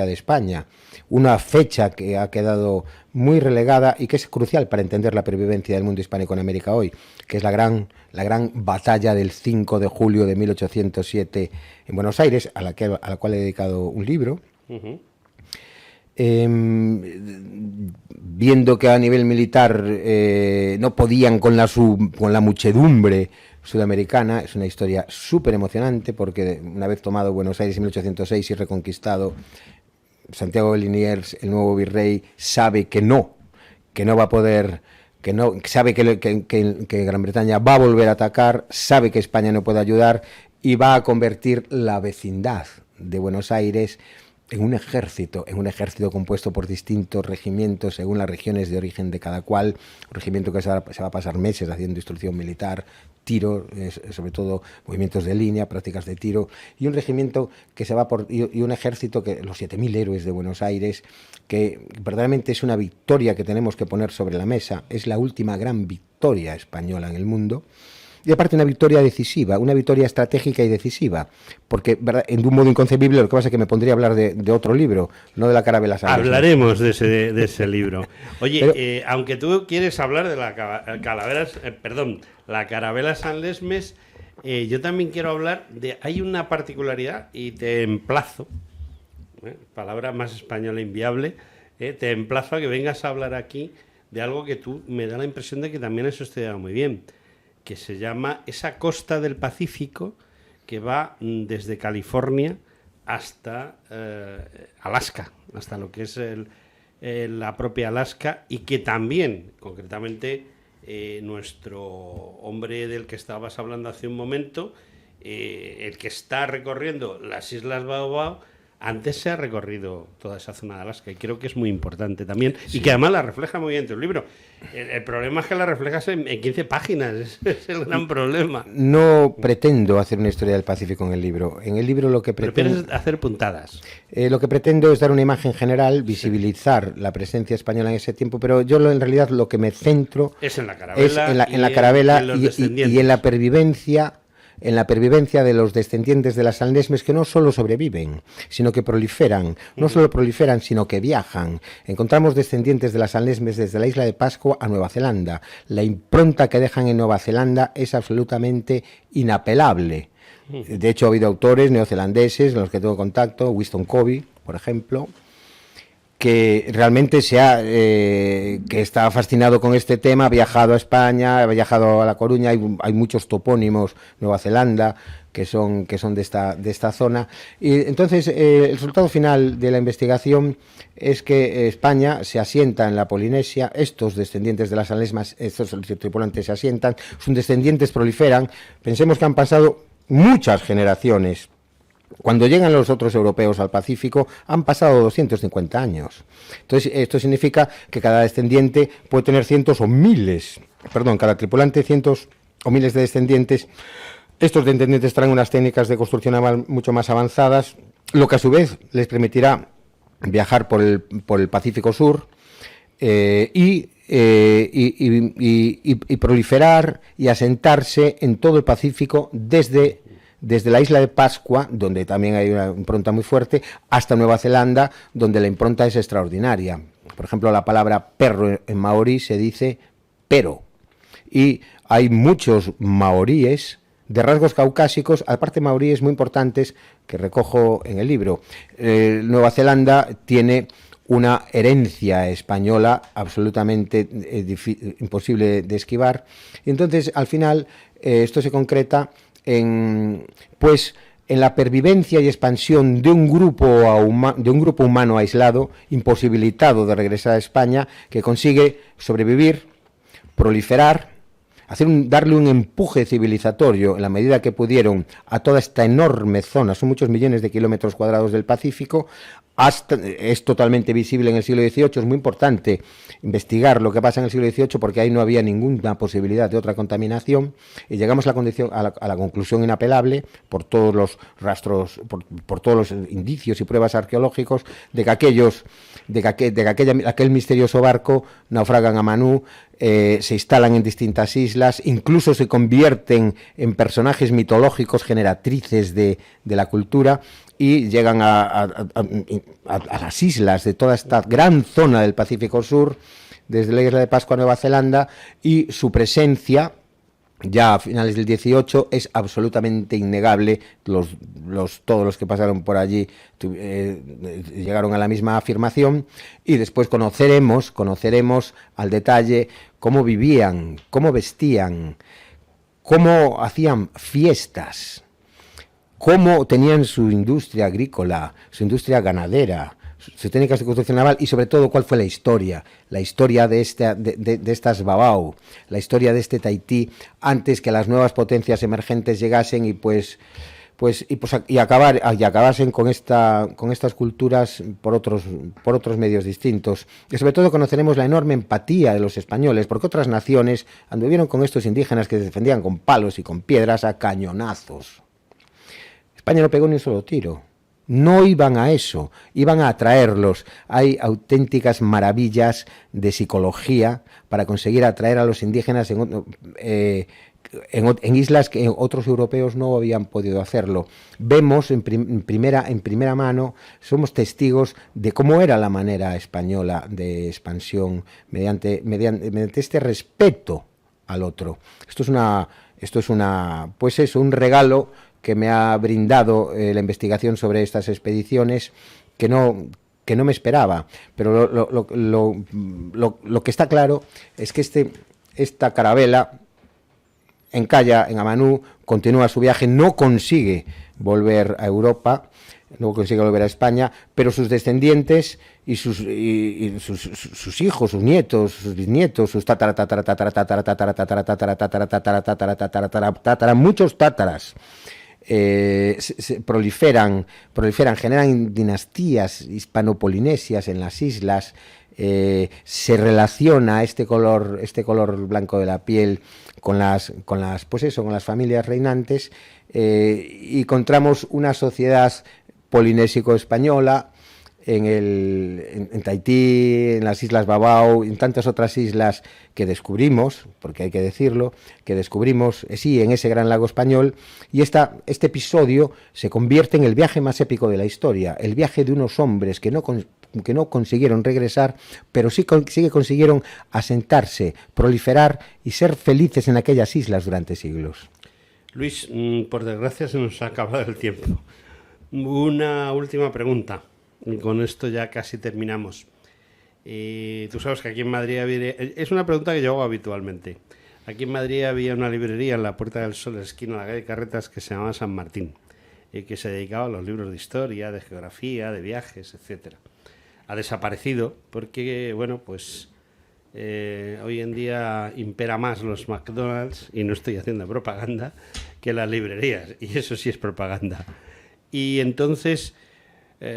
de España, una fecha que ha quedado muy relegada y que es crucial para entender la pervivencia del mundo hispánico en América hoy, que es la gran batalla del 5 de julio de 1807 en Buenos Aires, a la cual he dedicado un libro. Viendo que a nivel militar no podían con la muchedumbre sudamericana, es una historia súper emocionante, porque una vez tomado Buenos Aires en 1806 y reconquistado, Santiago de Liniers, el nuevo virrey, sabe que no va a poder, sabe que Gran Bretaña va a volver a atacar, sabe que España no puede ayudar y va a convertir la vecindad de Buenos Aires en un ejército compuesto por distintos regimientos según las regiones de origen de cada cual, un regimiento que se va a pasar meses haciendo instrucción militar, tiro, sobre todo movimientos de línea, prácticas de tiro, y un regimiento que se va y un ejército que los 7.000 héroes de Buenos Aires, que verdaderamente es una victoria que tenemos que poner sobre la mesa, es la última gran victoria española en el mundo. Y aparte una victoria decisiva, una victoria estratégica y decisiva, porque ¿verdad? En un modo inconcebible, lo que pasa es que me pondría a hablar de otro libro, no de la Carabela San Lesmes. Hablaremos de ese libro. Oye, pero, aunque tú quieres hablar de la Carabela San Lesmes, yo también quiero hablar hay una particularidad y te emplazo, palabra más española inviable, te emplazo a que vengas a hablar aquí de algo que tú me da la impresión de que también has estudiado muy bien, que se llama esa costa del Pacífico que va desde California hasta Alaska, hasta lo que es la propia Alaska, y que también, concretamente, nuestro hombre del que estabas hablando hace un momento, el que está recorriendo las Islas Baobab, antes se ha recorrido toda esa zona de Alaska, y creo que es muy importante también, sí. Y que además la refleja muy bien tu libro. El problema es que la reflejas en 15 páginas, es el gran problema. No pretendo hacer una historia del Pacífico en el libro. En el libro lo que pretendo... Pero hacer puntadas. Lo que pretendo es dar una imagen general, visibilizar la presencia española en ese tiempo, pero yo en realidad lo que me centro... Es en la Carabela. En la Carabela y en la pervivencia... En la pervivencia de los descendientes de las San Lesmes, que no solo sobreviven, sino que proliferan. No solo proliferan, sino que viajan. Encontramos descendientes de las San Lesmes desde la isla de Pascua a Nueva Zelanda. La impronta que dejan en Nueva Zelanda es absolutamente inapelable. De hecho, ha habido autores neozelandeses, con los que tengo contacto, Winston Covey, por ejemplo, que realmente que está fascinado con este tema, ha viajado a España, ha viajado a La Coruña, hay muchos topónimos, Nueva Zelanda, que son de esta zona. Y entonces el resultado final de la investigación es que España se asienta en la Polinesia, estos descendientes de las San Lesmes, estos tripulantes se asientan, sus descendientes proliferan, pensemos que han pasado muchas generaciones. Cuando llegan los otros europeos al Pacífico, han pasado 250 años. Entonces, esto significa que cada descendiente puede tener cada tripulante cientos o miles de descendientes. Estos descendientes traen unas técnicas de construcción naval mucho más avanzadas, lo que a su vez les permitirá viajar por el Pacífico Sur y proliferar y asentarse en todo el Pacífico desde la isla de Pascua, donde también hay una impronta muy fuerte, hasta Nueva Zelanda, donde la impronta es extraordinaria. Por ejemplo, la palabra perro en maorí se dice pero. Y hay muchos maoríes de rasgos caucásicos, aparte maoríes muy importantes, que recojo en el libro. Nueva Zelanda tiene una herencia española absolutamente imposible de esquivar. Y entonces, al final, esto se concreta en la pervivencia y expansión de un grupo humano aislado, imposibilitado de regresar a España, que consigue sobrevivir, proliferar, darle un empuje civilizatorio en la medida que pudieron a toda esta enorme zona, son muchos millones de kilómetros cuadrados del Pacífico. Es totalmente visible en el siglo XVIII, es muy importante investigar lo que pasa en el siglo XVIII porque ahí no había ninguna posibilidad de otra contaminación, y llegamos a la conclusión inapelable por todos los rastros, por todos los indicios y pruebas arqueológicos de que aquel misterioso barco naufragan a Manú, se instalan en distintas islas, incluso se convierten en personajes mitológicos generatrices de la cultura, y llegan a las islas de toda esta gran zona del Pacífico Sur, desde la isla de Pascua a Nueva Zelanda, y su presencia ya a finales del 18 es absolutamente innegable. Todos los que pasaron por allí llegaron a la misma afirmación, y después conoceremos al detalle cómo vivían, cómo vestían, cómo hacían fiestas, cómo tenían su industria agrícola, su industria ganadera, sus técnicas de construcción naval, y sobre todo cuál fue la historia de estas Babau, la historia de este Tahití, antes que las nuevas potencias emergentes llegasen y acabasen con estas culturas por otros medios distintos. Y sobre todo conoceremos la enorme empatía de los españoles, porque otras naciones anduvieron con estos indígenas que se defendían con palos y con piedras a cañonazos. España no pegó ni un solo tiro. No iban a eso, iban a atraerlos. Hay auténticas maravillas de psicología para conseguir atraer a los indígenas en islas que otros europeos no habían podido hacerlo. Vemos en primera mano, somos testigos de cómo era la manera española de expansión mediante este respeto al otro. Esto es un regalo que me ha brindado la investigación sobre estas expediciones, que no me esperaba. Pero lo que está claro es que esta carabela encalla en Amanú, continúa su viaje, no consigue volver a Europa, no consigue volver a España, pero sus descendientes y sus hijos, sus nietos, sus bisnietos, sus muchos tátaras, proliferan, generan dinastías hispano-polinesias en las islas. Se relaciona este color blanco de la piel con las familias reinantes, y encontramos una sociedad polinésico-española en Tahití, en las Islas Babau, en tantas otras islas que descubrimos, porque hay que decirlo, en ese gran lago español. Y este episodio se convierte en el viaje más épico de la historia, el viaje de unos hombres que no consiguieron regresar, pero sí consiguieron asentarse, proliferar y ser felices en aquellas islas durante siglos. Luis, por desgracia se nos ha acabado el tiempo. Una última pregunta, y con esto ya casi terminamos. Tú sabes que aquí en Madrid es una pregunta que yo hago habitualmente. Aquí en Madrid había una librería en la Puerta del Sol, esquina de la calle Carretas, que se llamaba San Martín, y que se dedicaba a los libros de historia, de geografía, de viajes, etcétera. Ha desaparecido porque, bueno, pues hoy en día impera más los McDonald's, y no estoy haciendo propaganda, que las librerías, y eso sí es propaganda. Y entonces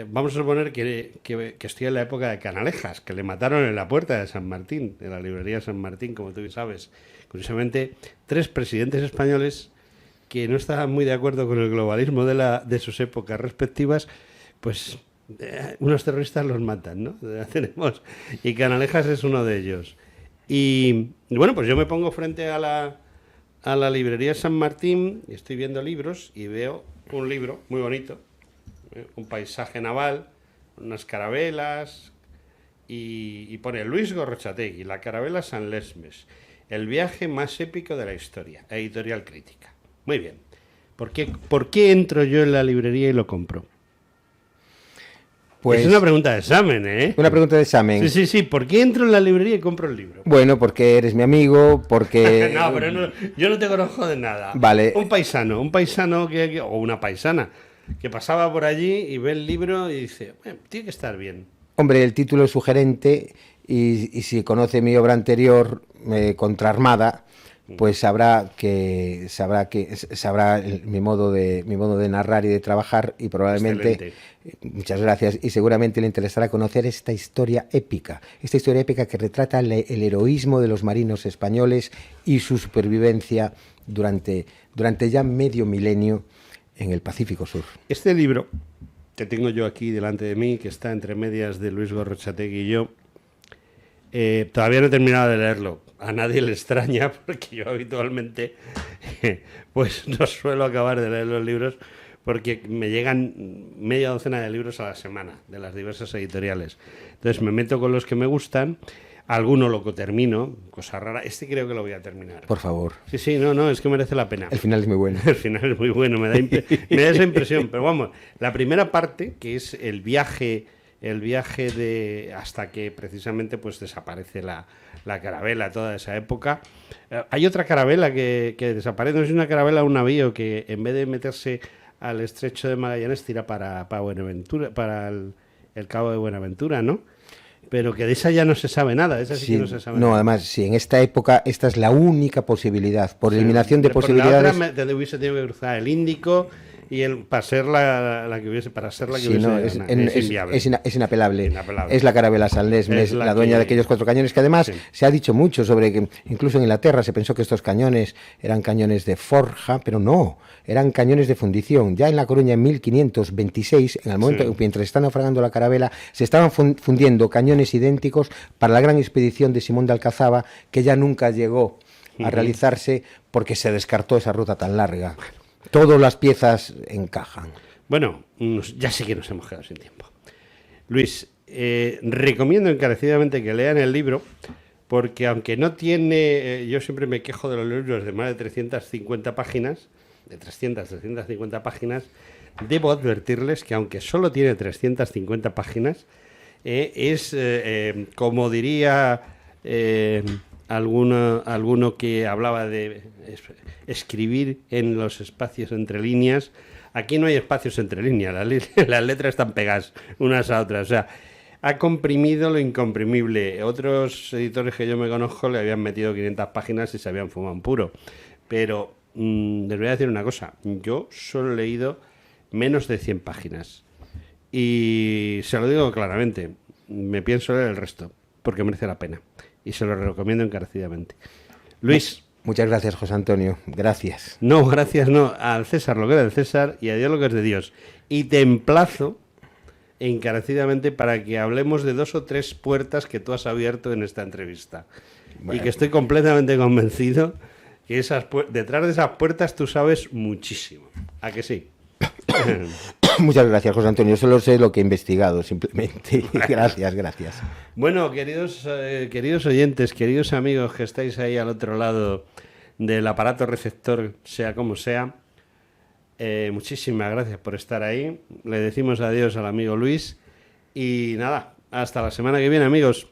vamos a suponer que estoy en la época de Canalejas, que le mataron en la Puerta de San Martín, en la librería San Martín, como tú bien sabes. Curiosamente, 3 presidentes españoles que no estaban muy de acuerdo con el globalismo de sus épocas respectivas, pues unos terroristas los matan, ¿no? Y Canalejas es uno de ellos. Y bueno, pues yo me pongo frente a la librería San Martín y estoy viendo libros y veo un libro muy bonito, un paisaje naval, unas carabelas, y pone Luis Gorrochategui, la carabela San Lesmes, el viaje más épico de la historia, editorial Crítica. Muy bien. ¿Por qué entro yo en la librería y lo compro? Pues es una pregunta de examen, ¿eh? Una pregunta de examen. Sí. ¿Por qué entro en la librería y compro el libro? Bueno, porque eres mi amigo, porque... No, pero no, yo no te conozco de nada. Vale. Un paisano o una paisana que pasaba por allí y ve el libro y dice, tiene que estar bien. Hombre, el título es sugerente, y si conoce mi obra anterior, Contraarmada, pues sabrá mi modo de narrar y de trabajar, y probablemente muchas gracias, y seguramente le interesará conocer esta historia épica que retrata el heroísmo de los marinos españoles y su supervivencia durante ya medio milenio en el Pacífico Sur. Este libro que tengo yo aquí delante de mí, que está entre medias de Luis Gorrochategui y yo, todavía no he terminado de leerlo. A nadie le extraña, porque yo habitualmente pues no suelo acabar de leer los libros, porque me llegan media docena de libros a la semana de las diversas editoriales. Entonces me meto con los que me gustan, alguno lo termino, cosa rara. Este creo que lo voy a terminar. Por favor. Sí, no, es que merece la pena. El final es muy bueno. El final es muy bueno, me da esa impresión. Pero vamos, la primera parte, que es el viaje de hasta que precisamente pues desaparece la carabela, toda esa época. Hay otra carabela que desaparece, no es una carabela, un navío que en vez de meterse al estrecho de Magallanes tira para Buenaventura, para el Cabo de Buenaventura, ¿no? Pero que de esa ya no se sabe nada, esa sí que no se sabe nada. Además, sí, en esta época esta es la única posibilidad, por eliminación de posibilidades. La otra hubiese tenido que cruzar el Índico y para ser la que hubiese es inviable. Es inapelable. Es la carabela San Lesmes, la dueña de aquellos 4 cañones, que además se ha dicho mucho sobre que incluso en Inglaterra se pensó que estos cañones eran cañones de forja, pero no, eran cañones de fundición. Ya en La Coruña en 1526, en el momento mientras están naufragando la carabela, se estaban fundiendo cañones idénticos para la gran expedición de Simón de Alcazaba, que ya nunca llegó a realizarse porque se descartó esa ruta tan larga. Todas las piezas encajan. Bueno, ya sé que nos hemos quedado sin tiempo. Luis, recomiendo encarecidamente que lean el libro, porque aunque no tiene... yo siempre me quejo de los libros de más de 350 páginas, de 350 páginas, debo advertirles que aunque solo tiene 350 páginas, es, como diría alguno que hablaba de escribir en los espacios entre líneas. Aquí no hay espacios entre líneas, las letras están pegadas unas a otras. O sea, ha comprimido lo incomprimible. Otros editores que yo me conozco le habían metido 500 páginas y se habían fumado un puro. Pero les voy a decir una cosa. Yo solo he leído menos de 100 páginas. Y se lo digo claramente. Me pienso leer el resto, porque merece la pena. Y se lo recomiendo encarecidamente. Luis. Muchas gracias, José Antonio. Gracias. No, gracias no. Al César lo que es del César y a Dios lo que es de Dios. Y te emplazo encarecidamente para que hablemos de 2 o 3 puertas que tú has abierto en esta entrevista. Bueno. Y que estoy completamente convencido que detrás de esas puertas tú sabes muchísimo. ¿A que sí? Muchas gracias, José Antonio. Yo solo sé lo que he investigado, simplemente. Gracias. Bueno, queridos oyentes, queridos amigos que estáis ahí al otro lado del aparato receptor, sea como sea, muchísimas gracias por estar ahí. Le decimos adiós al amigo Luis y nada, hasta la semana que viene, amigos.